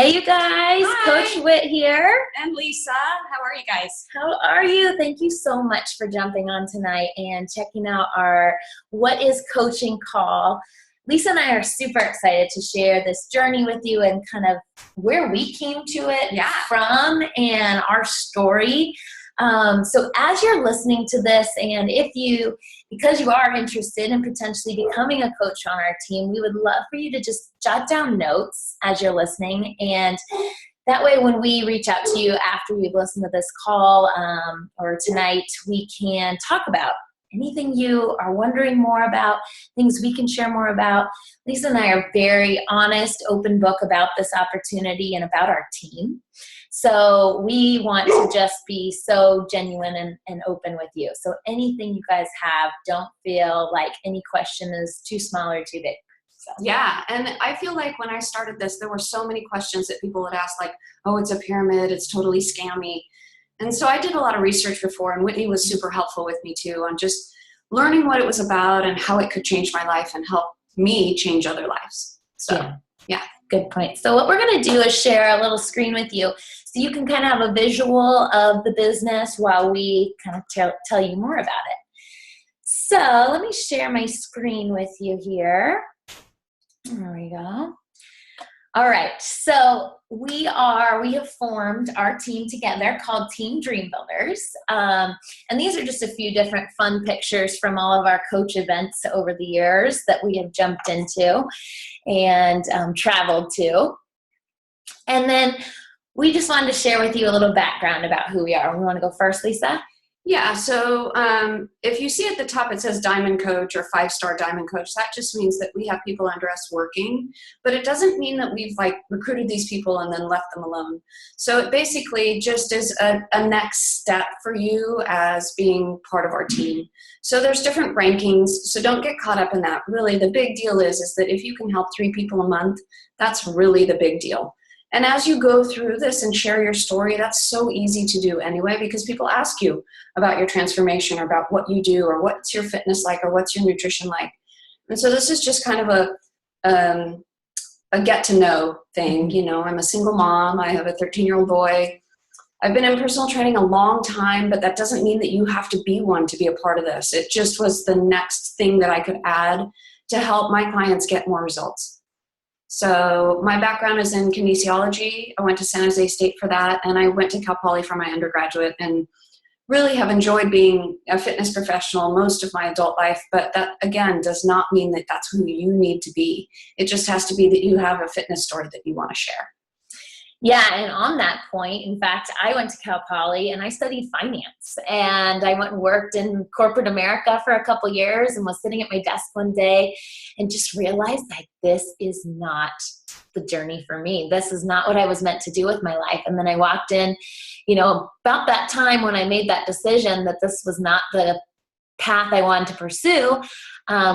Hey, you guys, Hi. Coach Whit here. And Lisa, how are you guys? How are you? Thank you so much for jumping on tonight and checking out our What is Coaching call. Lisa and I are super excited to share this journey with you and kind of where we came to it from and our story. So as you're listening to this, and because you are interested in potentially becoming a coach on our team, we would love for you to just jot down notes as you're listening. And that way, when we reach out to you after you've listened to this call or tonight, we can talk about anything you are wondering more about, things we can share more about. Lisa and I are very honest, open book about this opportunity and about our team. So we want to just be so genuine and open with you. So anything you guys have, don't feel like any question is too small or too big. So. Yeah, and I feel like when I started this, there were so many questions that people would ask, like, oh, it's a pyramid, it's totally scammy. And so I did a lot of research before, and Whitney was super helpful with me too on just learning what it was about and how it could change my life and help me change other lives. So, yeah. Good point. So what we're going to do is share a little screen with you so you can kind of have a visual of the business while we kind of tell you more about it. So let me share my screen with you here. There we go. All right. So we have formed our team together called Team DreamBuilders. And these are just a few different fun pictures from all of our coach events over the years that we have jumped into and traveled to. And then we just wanted to share with you a little background about who we are. We want to go first, Lisa? Yeah, so if you see at the top it says Diamond Coach or 5-star Diamond Coach, that just means that we have people under us working, but it doesn't mean that we've recruited these people and then left them alone. So it basically just is a next step for you as being part of our team. So there's different rankings, so don't get caught up in that. Really, the big deal is that if you can help 3 people a month, that's really the big deal. And as you go through this and share your story, that's so easy to do anyway, because people ask you about your transformation or about what you do or what's your fitness like or what's your nutrition like. And so this is just kind of a get to know thing. You know, I'm a single mom. I have a 13-year-old boy. I've been in personal training a long time, but that doesn't mean that you have to be one to be a part of this. It just was the next thing that I could add to help my clients get more results. So my background is in kinesiology. I went to San Jose State for that, and I went to Cal Poly for my undergraduate and really have enjoyed being a fitness professional most of my adult life, but that, again, does not mean that that's who you need to be. It just has to be that you have a fitness story that you want to share. Yeah, and on that point, in fact, I went to Cal Poly and I studied finance, and I went and worked in corporate America for a couple years and was sitting at my desk one day and just realized that this is not the journey for me. This is not what I was meant to do with my life. And then I walked in, about that time when I made that decision that this was not the path I wanted to pursue,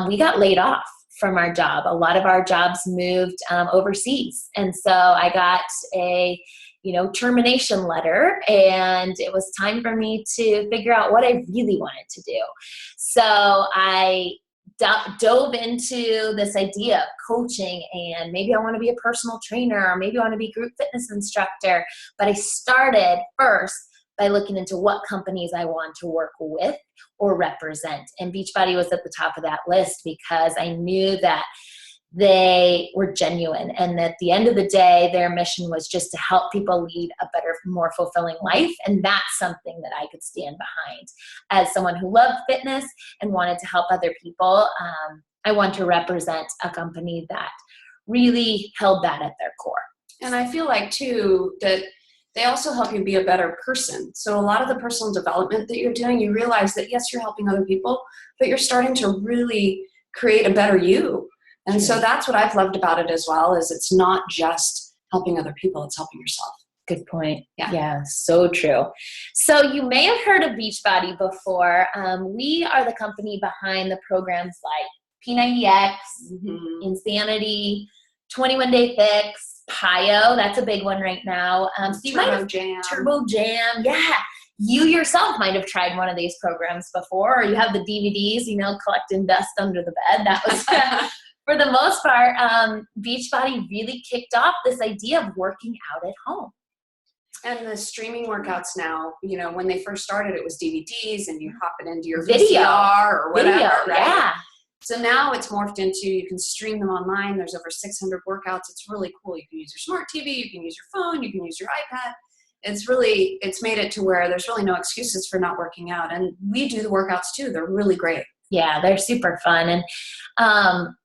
we got laid off from our job. A lot of our jobs moved overseas. And so I got a, termination letter, and it was time for me to figure out what I really wanted to do. So I dove into this idea of coaching, and maybe I want to be a personal trainer, or maybe I want to be a group fitness instructor. But I started first by looking into what companies I want to work with or represent. And Beachbody was at the top of that list because I knew that they were genuine, and at the end of the day, their mission was just to help people lead a better, more fulfilling life. And that's something that I could stand behind. As someone who loved fitness and wanted to help other people, I want to represent a company that really held that at their core. And I feel like, too, that they also help you be a better person. So a lot of the personal development that you're doing, you realize that, yes, you're helping other people, but you're starting to really create a better you. And so that's what I've loved about it as well, is it's not just helping other people, it's helping yourself. Good point. Yeah, so true. So you may have heard of Beachbody before. We are the company behind the programs like P90X, Insanity, 21 Day Fix, PIO, that's a big one right now. So you Turbo Jam. Yeah. You yourself might have tried one of these programs before, or you have the DVDs, collecting dust under the bed. That was for the most part, Beachbody really kicked off this idea of working out at home. And the streaming workouts now, you know, when they first started, it was DVDs and you pop it into your Video. VCR or whatever, Video, right? yeah. So now it's morphed into, you can stream them online. There's over 600 workouts. It's really cool. You can use your smart TV, you can use your phone, you can use your iPad. It's made it to where there's really no excuses for not working out. And we do the workouts too. They're really great. Yeah, they're super fun. And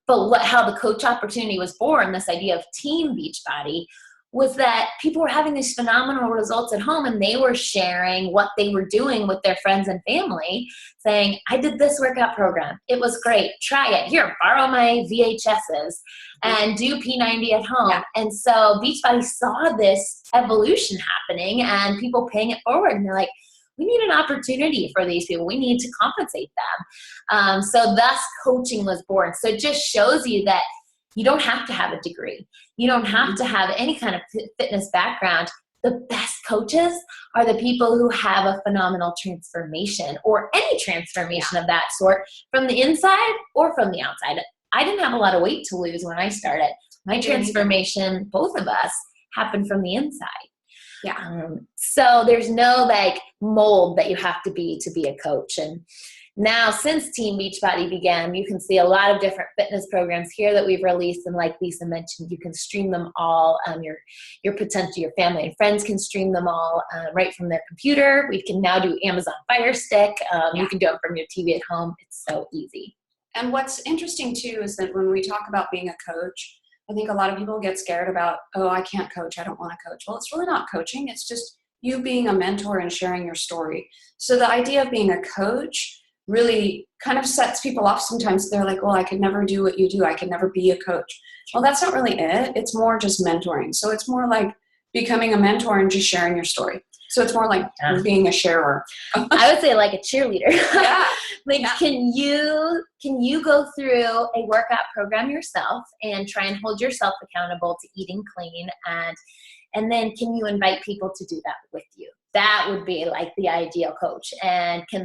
but how the coach opportunity was born, this idea of Team Beachbody, was that people were having these phenomenal results at home, and they were sharing what they were doing with their friends and family, saying, I did this workout program. It was great. Try it. Here, borrow my VHSs and do P90 at home. Yeah. And so Beachbody saw this evolution happening and people paying it forward. And they're like, we need an opportunity for these people. We need to compensate them. So thus coaching was born. So it just shows you that you don't have to have a degree. You don't have to have any kind of fitness background. The best coaches are the people who have a phenomenal transformation, or any transformation of that sort, from the inside or from the outside. I didn't have a lot of weight to lose when I started. My transformation, both of us, happened from the inside. Yeah. So there's no like mold that you have to be a coach. And now, since Team Beachbody began, you can see a lot of different fitness programs here that we've released. And like Lisa mentioned, you can stream them all. Your potential, your family and friends can stream them all right from their computer. We can now do Amazon Fire Stick. You can do it from your TV at home. It's so easy. And what's interesting too is that when we talk about being a coach, I think a lot of people get scared about, oh, I can't coach. I don't want to coach. Well, it's really not coaching. It's just you being a mentor and sharing your story. So the idea of being a coach really kind of sets people off sometimes. They're like, well, I could never do what you do. I could never be a coach. Well, that's not really it. It's more just mentoring. So it's more like becoming a mentor and just sharing your story. So it's more like being a sharer. I would say like a cheerleader. Yeah. Can you go through a workout program yourself and try and hold yourself accountable to eating clean, and then can you invite people to do that with you? That would be like the ideal coach. And can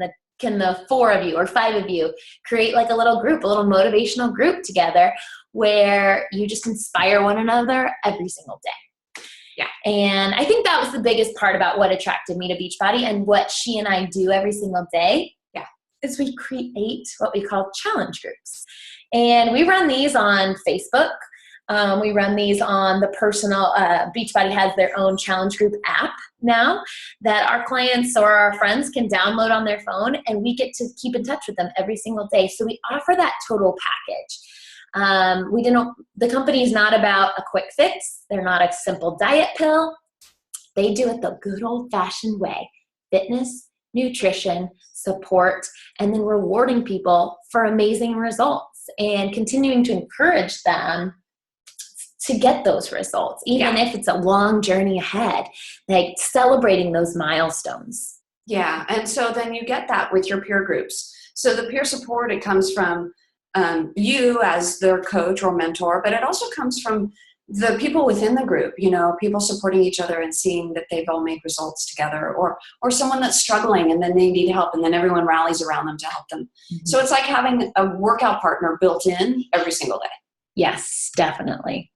the 4 of you or 5 of you create like a little group, a little motivational group together where you just inspire one another every single day? Yeah. And I think that was the biggest part about what attracted me to Beachbody, and what she and I do every single day. Yeah. Is we create what we call challenge groups. And we run these on Facebook. We run these on the personal, Beachbody has their own challenge group app now that our clients or our friends can download on their phone, and we get to keep in touch with them every single day. So we offer that total package. The company is not about a quick fix. They're not a simple diet pill. They do it the good old-fashioned way: fitness, nutrition, support, and then rewarding people for amazing results and continuing to encourage them to get those results, even if it's a long journey ahead, like celebrating those milestones. Yeah, and so then you get that with your peer groups. So the peer support, it comes from you as their coach or mentor, but it also comes from the people within the group, you know, people supporting each other and seeing that they've all made results together, or someone that's struggling and then they need help and then everyone rallies around them to help them. Mm-hmm. So it's like having a workout partner built in every single day. Yes, definitely.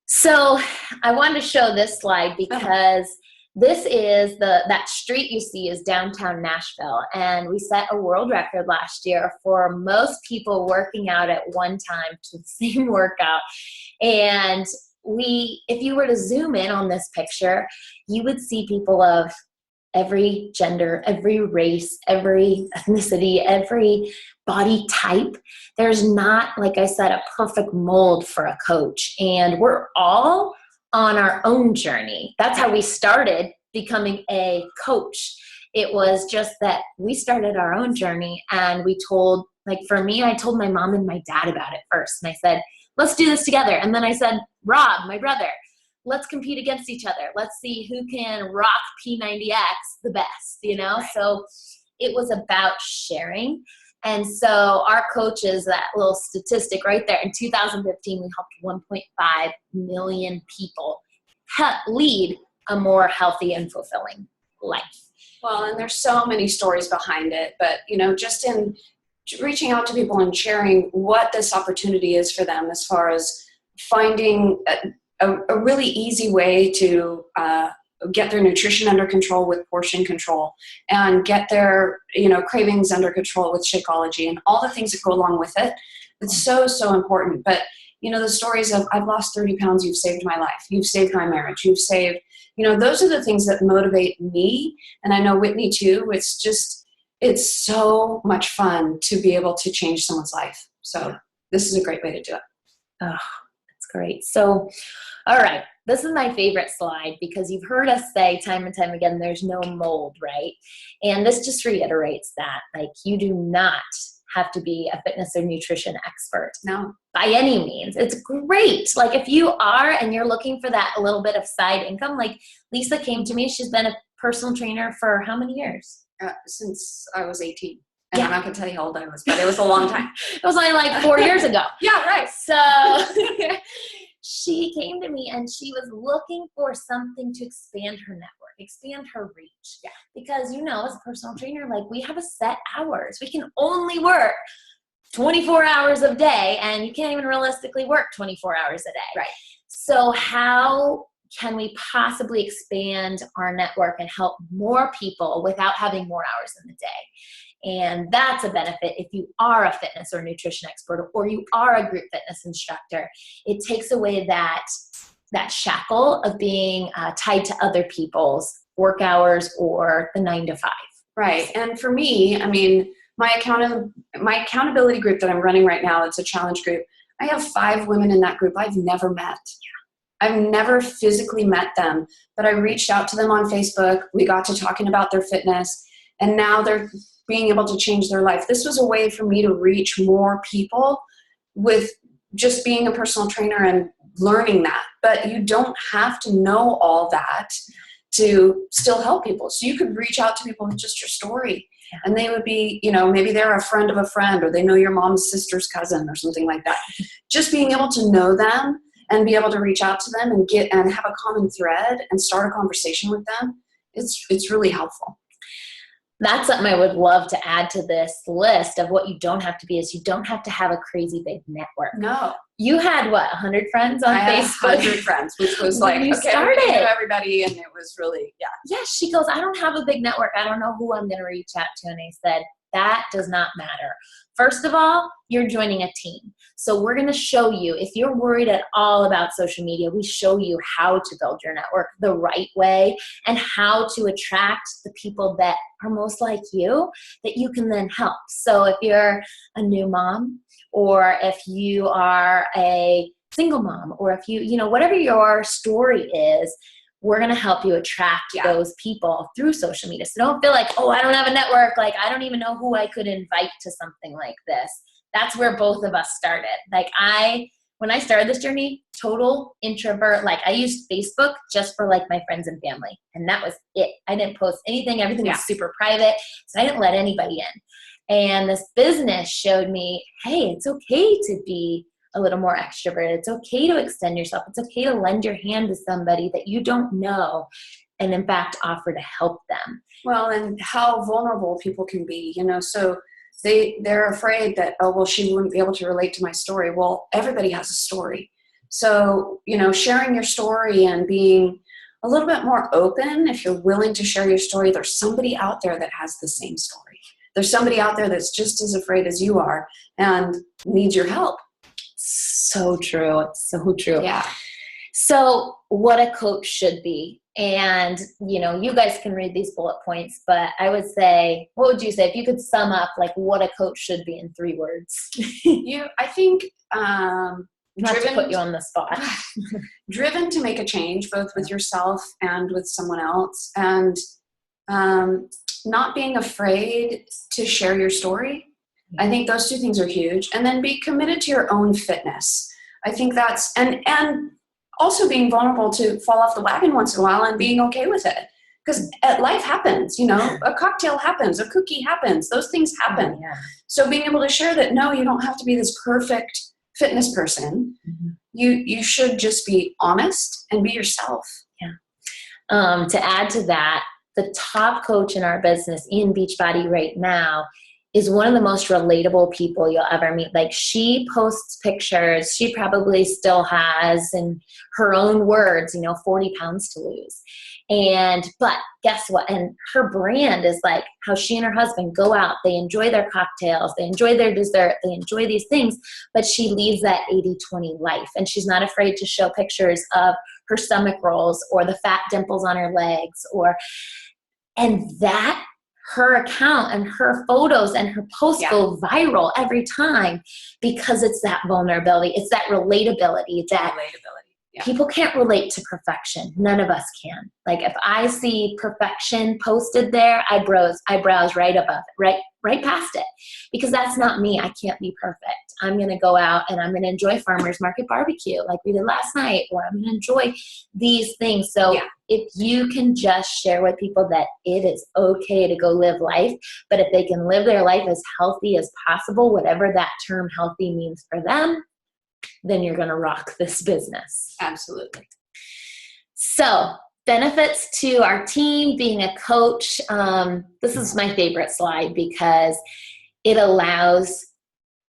So I wanted to show this slide because this is that street you see is downtown Nashville, and we set a world record last year for most people working out at one time to the same workout. And if you were to zoom in on this picture, you would see people of every gender, every race, every ethnicity, every body type. There's not, like I said, a perfect mold for a coach. And we're all on our own journey. That's how we started becoming a coach. It was just that we started our own journey, and we told, like for me, I told my mom and my dad about it first. And I said, let's do this together. And then I said, Rob, my brother, let's compete against each other. Let's see who can rock P90X the best, you know? Right. So it was about sharing. And so our coaches, that little statistic right there, in 2015, we helped 1.5 million people lead a more healthy and fulfilling life. Well, and there's so many stories behind it, but you know, just in reaching out to people and sharing what this opportunity is for them, as far as finding a really easy way to get their nutrition under control with portion control, and get their, cravings under control with Shakeology, and all the things that go along with it. It's so, so important. But, the stories of, I've lost 30 pounds, you've saved my life, you've saved my marriage, you've saved, those are the things that motivate me. And I know Whitney too. It's so much fun to be able to change someone's life. So this is a great way to do it. Oh, that's great. So, all right. This is my favorite slide, because you've heard us say time and time again, there's no mold, right? And this just reiterates that. Like, you do not have to be a fitness or nutrition expert. No. By any means. It's great. Like, if you are and you're looking for that little bit of side income, like Lisa came to me, she's been a personal trainer for how many years? Since I was 18. And I'm not going to tell you how old I was, but it was a long time. It was only like 4 years ago. Yeah, right. So she came to me and she was looking for something to expand her network, expand her reach. Yeah. Because, as a personal trainer, like, we have a set hours. We can only work 24 hours a day, and you can't even realistically work 24 hours a day. Right. So how can we possibly expand our network and help more people without having more hours in the day? And that's a benefit if you are a fitness or nutrition expert, or you are a group fitness instructor. It takes away that shackle of being tied to other people's work hours or the 9 to 5. Right. And for me, my accountability group that I'm running right now, it's a challenge group. I have 5 women in that group I've never met. I've never physically met them, but I reached out to them on Facebook. We got to talking about their fitness, and now they're being able to change their life. This was a way for me to reach more people with just being a personal trainer and learning that. But you don't have to know all that to still help people. So you could reach out to people with just your story, and they would be, maybe they're a friend of a friend, or they know your mom's sister's cousin or something like that. Just being able to know them and be able to reach out to them and have a common thread and start a conversation with them, it's really helpful. That's something I would love to add to this list of what you don't have to be, is you don't have to have a crazy big network. No. You had 100 friends on Facebook? 100 friends, which was like, you okay, started. We knew everybody, and it was really, yeah. Yeah, she goes, I don't have a big network. I don't know who I'm going to reach out to. And I said, that does not matter. First of all, you're joining a team. So we're going to show you, if you're worried at all about social media, we show you how to build your network the right way and how to attract the people that are most like you that you can then help. So if you're a new mom, or if you are a single mom, or if you, whatever your story is, we're going to help you attract those people through social media. So don't feel like, oh, I don't have a network. Like, I don't even know who I could invite to something like this. That's where both of us started. Like, when I started this journey, total introvert. Like, I used Facebook just for like my friends and family. And that was it. I didn't post anything. Everything was super private. So I didn't let anybody in. And this business showed me, hey, it's okay to be a little more extroverted. It's okay to extend yourself. It's okay to lend your hand to somebody that you don't know, and in fact offer to help them. Well, and how vulnerable people can be, so they're afraid that, oh, well, she wouldn't be able to relate to my story. Well, everybody has a story. So, sharing your story and being a little bit more open, if you're willing to share your story, there's somebody out there that has the same story. There's somebody out there that's just as afraid as you are and needs your help. So true. It's so true. Yeah. So what a coach should be. And, you guys can read these bullet points, but I would say, what would you say if you could sum up like what a coach should be in 3 words? I think, not to put you on the spot. Driven to make a change, both with yourself and with someone else, and not being afraid to share your story. I think those 2 things are huge. And then be committed to your own fitness. I think that's, and also being vulnerable to fall off the wagon once in a while and being okay with it. Because life happens, a cocktail happens, a cookie happens, those things happen. Yeah. So being able to share that, no, you don't have to be this perfect fitness person. Mm-hmm. You should just be honest and be yourself. Yeah. To add to that, the top coach in our business in Beachbody right now is one of the most relatable people you'll ever meet. Like, she posts pictures. She probably still has, in her own words, 40 pounds to lose. But guess what? And her brand is like how she and her husband go out, they enjoy their cocktails, they enjoy their dessert, they enjoy these things, but she leads that 80-20 life. And she's not afraid to show pictures of her stomach rolls or the fat dimples on her legs, and that her account and her photos and her posts go viral every time, because it's that vulnerability. It's that relatability that people can't relate to perfection. None of us can. Like, if I see perfection posted there, I browse right above it, right past it, because that's not me. I can't be perfect. I'm going to go out and I'm going to enjoy farmers market barbecue like we did last night, or I'm going to enjoy these things. So if you can just share with people that it is okay to go live life, but if they can live their life as healthy as possible, whatever that term healthy means for them, then you're going to rock this business. Absolutely. So, benefits to our team being a coach. This is my favorite slide because it allows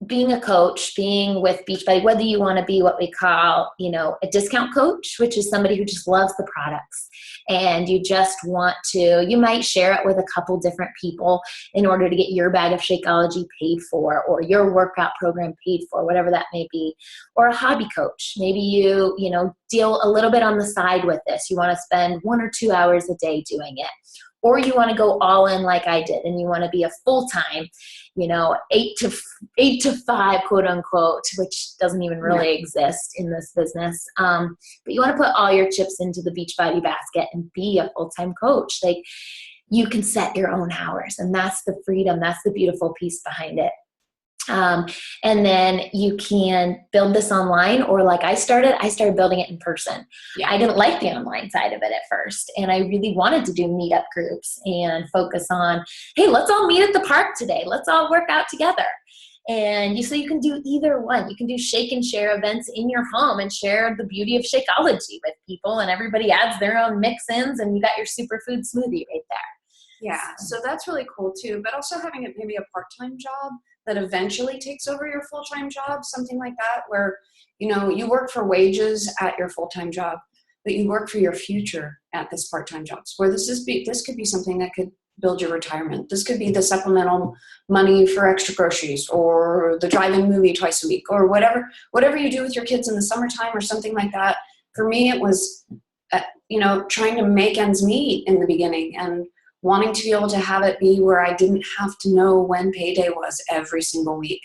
being a coach, being with Beachbody, whether you want to be what we call, a discount coach, which is somebody who just loves the products and you just want to, you might share it with a couple different people in order to get your bag of Shakeology paid for, or your workout program paid for, whatever that may be. Or a hobby coach. Maybe you deal a little bit on the side with this. You want to spend 1 or 2 hours a day doing it. Or you want to go all in like I did, and you want to be a full-time, 8 to 5, quote unquote, which doesn't even really exist in this business. But you want to put all your chips into the Beachbody basket and be a full-time coach. Like, you can set your own hours, and that's the freedom. That's the beautiful piece behind it. And then you can build this online, or like I started building it in person. I didn't like the online side of it at first. And I really wanted to do meetup groups and focus on, hey, let's all meet at the park today. Let's all work out together. And so you can do either one. You can do shake and share events in your home and share the beauty of Shakeology with people, and everybody adds their own mix-ins, and you got your superfood smoothie right there. Yeah, so that's really cool too. But also having it maybe a part-time job that eventually takes over your full-time job, something like that, where, you work for wages at your full-time job, but you work for your future at this part-time job. Where this could be something that could build your retirement. This could be the supplemental money for extra groceries, or the drive-in movie twice a week, or whatever you do with your kids in the summertime or something like that. For me, it was, trying to make ends meet in the beginning, and wanting to be able to have it be where I didn't have to know when payday was every single week.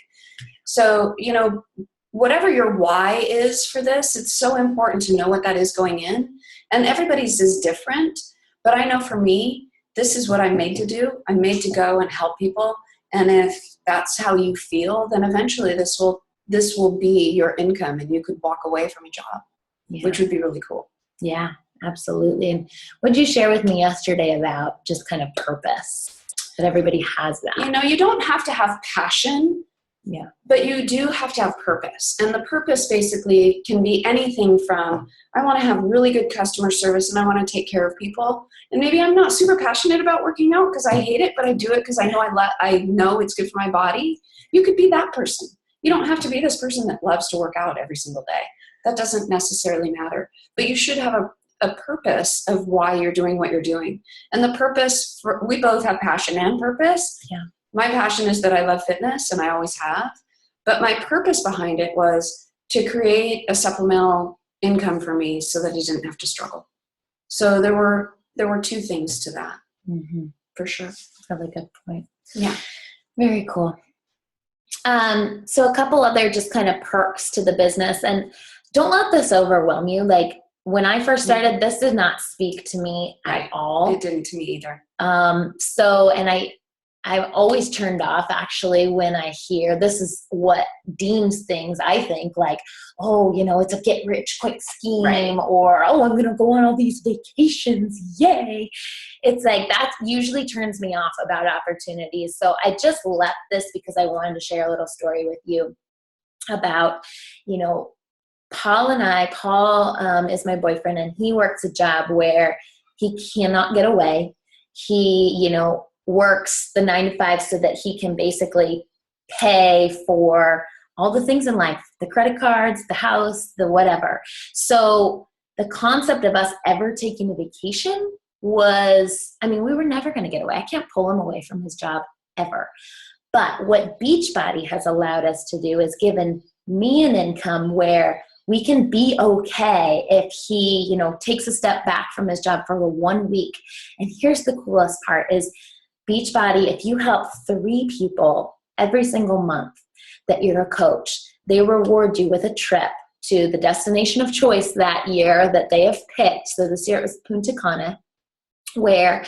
So, whatever your why is for this, it's so important to know what that is going in. And everybody's is different, but I know for me, this is what I'm made to do. I'm made to go and help people. And if that's how you feel, then eventually this will be your income, and you could walk away from a job, which would be really cool. Yeah. Absolutely. And what did you share with me yesterday about just kind of purpose, that everybody has that? You don't have to have passion, but you do have to have purpose. And the purpose basically can be anything from, I want to have really good customer service and I want to take care of people. And maybe I'm not super passionate about working out because I hate it, but I do it because I know it's good for my body. You could be that person. You don't have to be this person that loves to work out every single day. That doesn't necessarily matter. But you should have a purpose of why you're doing what you're doing. And the purpose, we both have passion and purpose. Yeah. My passion is that I love fitness, and I always have. But my purpose behind it was to create a supplemental income for me so that I didn't have to struggle. So there were 2 things to that. Mm-hmm. For sure. Really good point. Yeah. Very cool. So a couple other just kind of perks to the business, and don't let this overwhelm you. Like, when I first started, this did not speak to me at all. It didn't to me either. And I've always turned off, actually, when I hear this is what deems things, I think, like, it's a get-rich-quick scheme, or, I'm going to go on all these vacations, yay. It's like, that usually turns me off about opportunities. So I just left this because I wanted to share a little story with you about, Paul is my boyfriend, and he works a job where he cannot get away. He, works the 9 to 5 so that he can basically pay for all the things in life, the credit cards, the house, the whatever. So the concept of us ever taking a vacation was, I mean, we were never going to get away. I can't pull him away from his job ever. But what Beachbody has allowed us to do is given me an income where we can be okay if he, you know, takes a step back from his job for 1 week. And here's the coolest part is Beachbody, if you help 3 people every single month that you're a coach, they reward you with a trip to the destination of choice that year that they have picked. So this year it was Punta Cana, where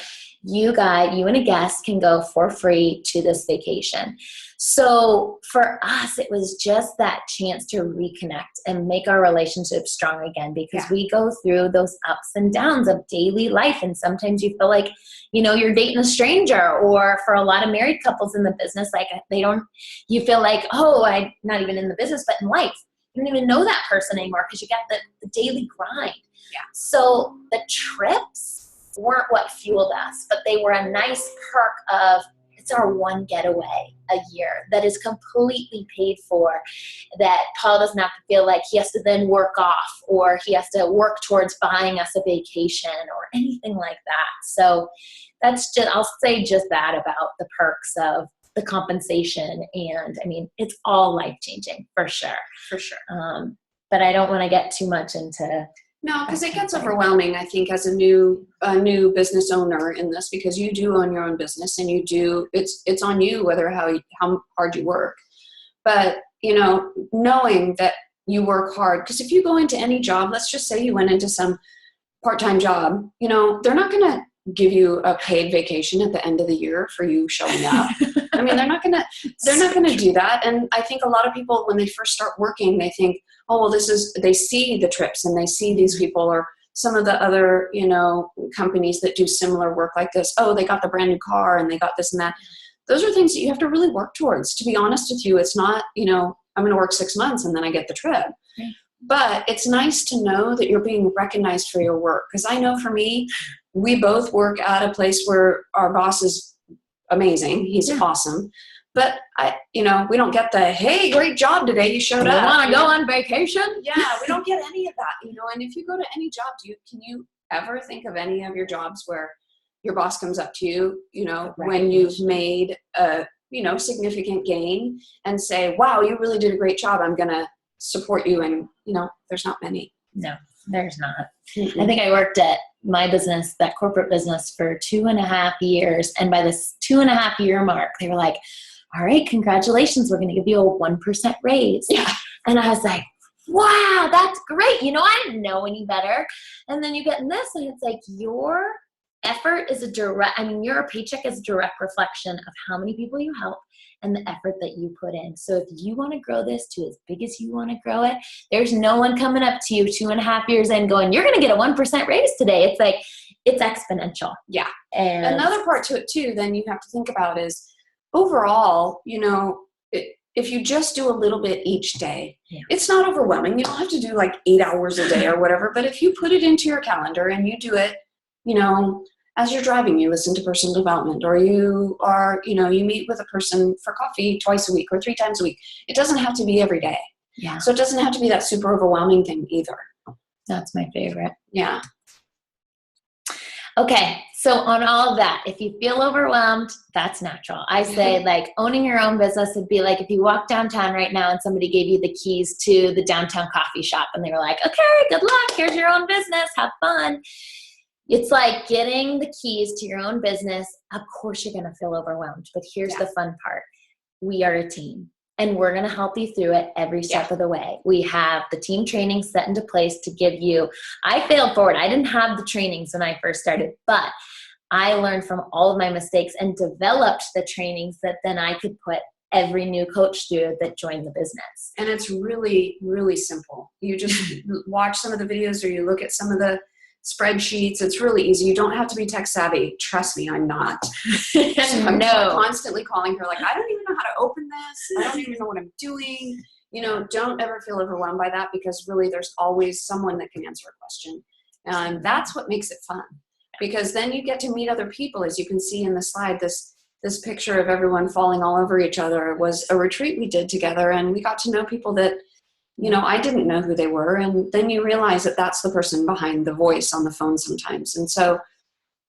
you and a guest can go for free to this vacation. So for us, it was just that chance to reconnect and make our relationship strong again, because we go through those ups and downs of daily life. And sometimes you feel like, you know, you're dating a stranger, or for a lot of married couples in the business, like you feel like, oh, I'm not even in the business, but in life, you don't even know that person anymore because you got the daily grind. Yeah. So the trips weren't what fueled us, but they were a nice perk of, it's our one getaway a year that is completely paid for, that Paul doesn't have to feel like he has to then work off, or he has to work towards buying us a vacation or anything like that. So that's just, I'll say just that about the perks of the compensation. And I mean, it's all life-changing for sure. For sure. But I don't want to get too much into. No, because it gets overwhelming, I think, as a new business owner in this, because you do own your own business, and it's on you whether how hard you work. But, you know, knowing that you work hard, because if you go into any job, let's just say you went into some part-time job, you know, they're not going to give you a paid vacation at the end of the year for you showing up. I mean, they're not going to do that. And I think a lot of people, when they first start working, they think, oh, well, they see the trips and they see these people, or some of the other, you know, companies that do similar work like this. Oh, they got the brand new car and they got this and that. Those are things that you have to really work towards. To be honest with you, it's not, you know, I'm going to work 6 months and then I get the trip. Okay. But it's nice to know that you're being recognized for your work. Because I know for me, we both work at a place where our boss is amazing. He's awesome. But we don't get the, hey, great job today, you showed up. You want to go on vacation? Yeah, we don't get any of that, you know. And if you go to any job, can you ever think of any of your jobs where your boss comes up to you, you know, when you've made a, you know, significant gain, and say, wow, you really did a great job, I'm going to support you? And, you know, there's not many. No, there's not. Mm-mm. I think I worked at my business, that corporate business, for 2.5 years. And by this 2.5 year mark, they were like, all right, congratulations, we're going to give you a 1% raise. Yeah. And I was like, wow, that's great. You know, I didn't know any better. And then you get in this, and it's like, your effort is your paycheck is a direct reflection of how many people you help and the effort that you put in. So if you want to grow this to as big as you want to grow it, there's no one coming up to you 2.5 years in going, you're going to get a 1% raise today. It's like, it's exponential. Yeah. And another part to it too, then you have to think about is, overall, you know, if you just do a little bit each day, it's not overwhelming. You don't have to do like 8 hours a day or whatever. But if you put it into your calendar and you do it, you know, as you're driving, you listen to personal development, or you are, you know, you meet with a person for coffee twice a week or 3 times a week. It doesn't have to be every day. Yeah. So it doesn't have to be that super overwhelming thing either. That's my favorite. Yeah. Okay, so on all of that, if you feel overwhelmed, that's natural. I say, like, owning your own business would be like if you walk downtown right now and somebody gave you the keys to the downtown coffee shop and they were like, okay, good luck, here's your own business, have fun. It's like getting the keys to your own business. Of course you're going to feel overwhelmed, but here's the fun part. We are a team. And we're going to help you through it every step of the way. We have the team training set into place to give you, I failed forward. I didn't have the trainings when I first started, but I learned from all of my mistakes and developed the trainings that then I could put every new coach through that joined the business. And it's really, really simple. You just watch some of the videos, or you look at some of the spreadsheets. It's really easy. You don't have to be tech savvy. Trust me, I'm not. So I'm constantly calling her like, I don't even know how to open this. I don't even know what I'm doing. You know, don't ever feel overwhelmed by that, because really there's always someone that can answer a question. And that's what makes it fun. because then you get to meet other people. As you can see in the slide, this picture of everyone falling all over each other was a retreat we did together, and we got to know people that, you know, I didn't know who they were, and then you realize that that's the person behind the voice on the phone sometimes. And so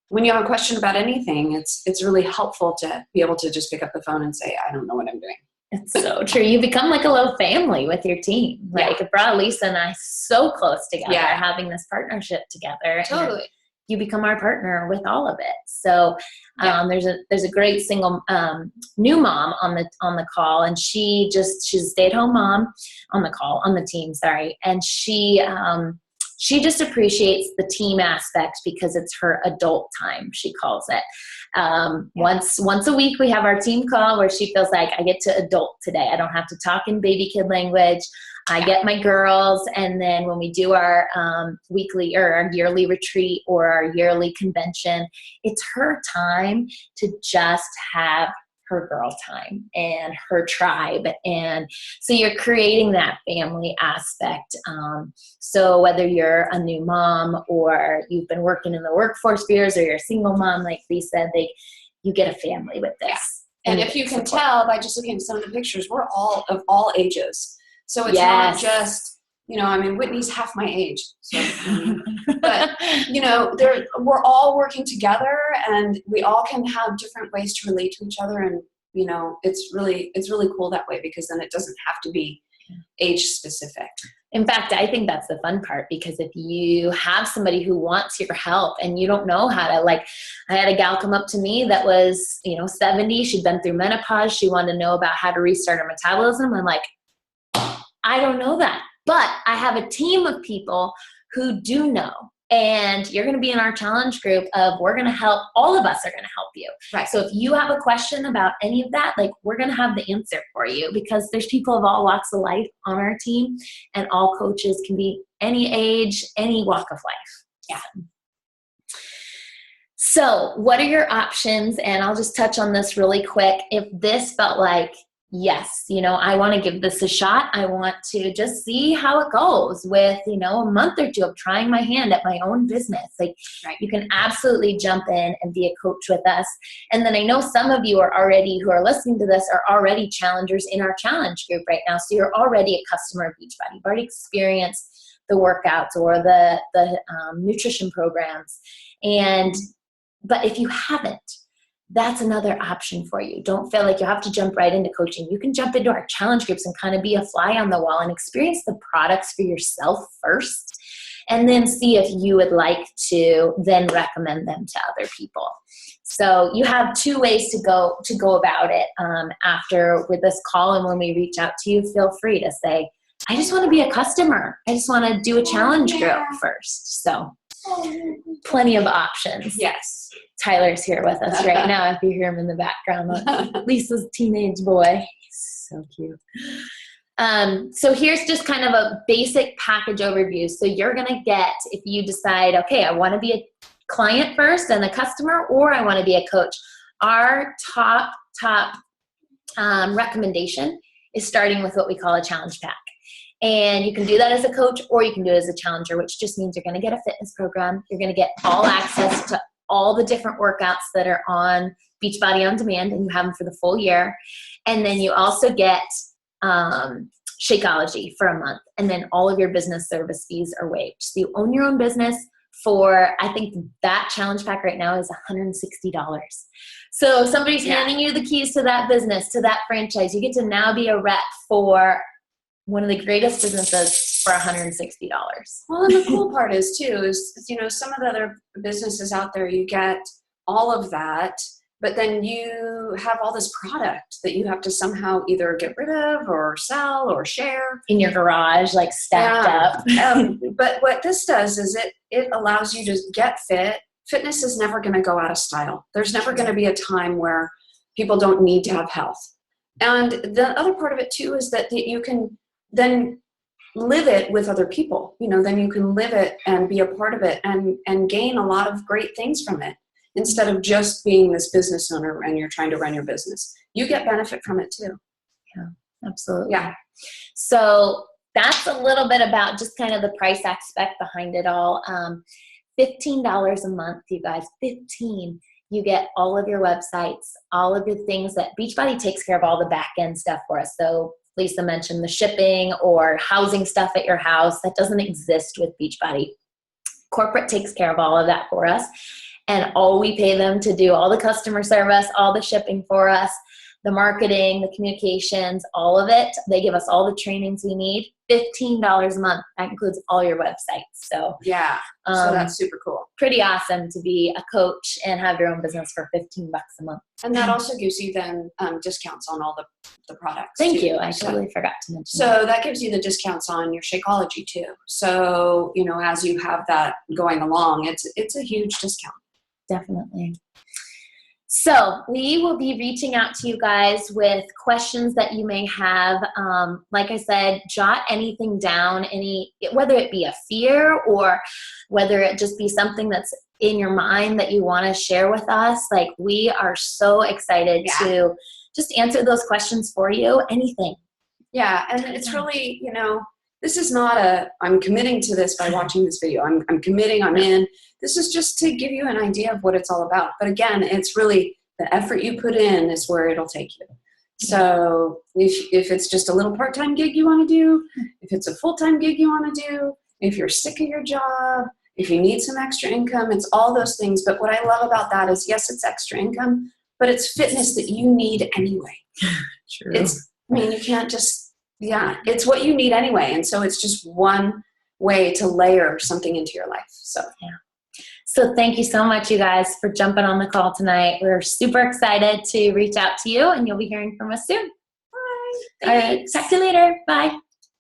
when you have a question about anything, it's really helpful to be able to just pick up the phone and say, I don't know what I'm doing. It's so true. You become like a little family with your team. Like it brought Lisa and I so close together, having this partnership together. Totally. And you become our partner with all of it. So there's a great single new mom on the call, and she's a stay-at-home mom on the team, sorry. And she just appreciates the team aspect because it's her adult time, she calls it. Once a week we have our team call where she feels like I get to adult today. I don't have to talk in baby kid language. I get my girls, and then when we do our weekly or our yearly retreat or our yearly convention, it's her time to just have her girl time and her tribe. And so you're creating that family aspect. So whether you're a new mom or you've been working in the workforce for years or you're a single mom, like Lisa said, you get a family with this. And if you can tell by just looking at some of the pictures, we're all of all ages. So it's not just, you know, I mean, Whitney's half my age. So, but, you know, we're all working together, and we all can have different ways to relate to each other. And, you know, it's really cool that way, because then it doesn't have to be age specific. In fact, I think that's the fun part, because if you have somebody who wants your help and you don't know how to, like, I had a gal come up to me that was, 70. She'd been through menopause. She wanted to know about how to restart her metabolism. I'm like, I don't know that, but I have a team of people who do know. And you're going to be in our challenge group we're going to help, all of us are going to help you. Right. So if you have a question about any of that, like, we're going to have the answer for you, because there's people of all walks of life on our team, and all coaches can be any age, any walk of life. Yeah. So what are your options? And I'll just touch on this really quick. If this felt like, yes, I want to give this a shot. I want to just see how it goes with, a month or two of trying my hand at my own business. Like, you can absolutely jump in and be a coach with us. And then I know some of you who are listening to this are already challengers in our challenge group right now. So you're already a customer of Beachbody. You've already experienced the workouts or the nutrition programs. But if you haven't, that's another option for you. Don't feel like you have to jump right into coaching. You can jump into our challenge groups and kind of be a fly on the wall and experience the products for yourself first, and then see if you would like to then recommend them to other people. So you have two ways to go about it after with this call. And when we reach out to you, feel free to say, I just want to be a customer. I just want to do a challenge group first. So plenty of options. Yes. Tyler's here with us right now. If you hear him in the background, Lisa's teenage boy. He's so cute. So here's just kind of a basic package overview. So you're going to get, if you decide, okay, I want to be a client first and a customer, or I want to be a coach. Our top recommendation is starting with what we call a challenge pack. And you can do that as a coach, or you can do it as a challenger, which just means you're going to get a fitness program. You're going to get all access to all the different workouts that are on Beachbody On Demand, and you have them for the full year. And then you also get Shakeology for a month. And then all of your business service fees are waived. So you own your own business for, I think that challenge pack right now is $160. So somebody's handing you the keys to that business, to that franchise. You get to now be a rep for one of the greatest businesses for $160. Well, and the cool part is some of the other businesses out there, you get all of that, but then you have all this product that you have to somehow either get rid of or sell or share. In your garage, like stacked up. But what this does is it allows you to get fit. Fitness is never going to go out of style. There's never going to be a time where people don't need to have health. And the other part of it too is that you can then live it with other people. Then you can live it and be a part of it and gain a lot of great things from it, instead of just being this business owner and you're trying to run your business. You get benefit from it too. Yeah, absolutely. Yeah. So that's a little bit about just kind of the price aspect behind it all. $15 a month, you guys, 15. You get all of your websites, all of your things that Beachbody takes care of all the back end stuff for us. So Lisa mentioned the shipping or housing stuff at your house. That doesn't exist with Beachbody. Corporate takes care of all of that for us. And all we pay them to do all the customer service, all the shipping for us, the marketing, the communications, all of it. They give us all the trainings we need. $15 a month. That includes all your websites. So yeah, so that's super cool. Pretty awesome to be a coach and have your own business for $15 a month. And that also gives you then discounts on all the products. Thank too. you. I totally forgot to mention So that gives you the discounts on your Shakeology too. So, you know, as you have that going along, it's a huge discount. Definitely. So we will be reaching out to you guys with questions that you may have. Like I said, jot anything down, whether it be a fear or whether it just be something that's in your mind that you want to share with us. Like, we are so excited to just answer those questions for you. Anything. Yeah. And it's really, you know, this is not I'm committing to this by watching this video. I'm committing, I'm in. This is just to give you an idea of what it's all about. But again, it's really the effort you put in is where it'll take you. So if it's just a little part-time gig you want to do, if it's a full-time gig you want to do, if you're sick of your job, if you need some extra income, it's all those things. But what I love about that is, yes, it's extra income, but it's fitness that you need anyway. True. You can't just, it's what you need anyway. And so it's just one way to layer something into your life. So, So thank you so much, you guys, for jumping on the call tonight. We're super excited to reach out to you, and you'll be hearing from us soon. bye. All right. Talk to you later. Bye.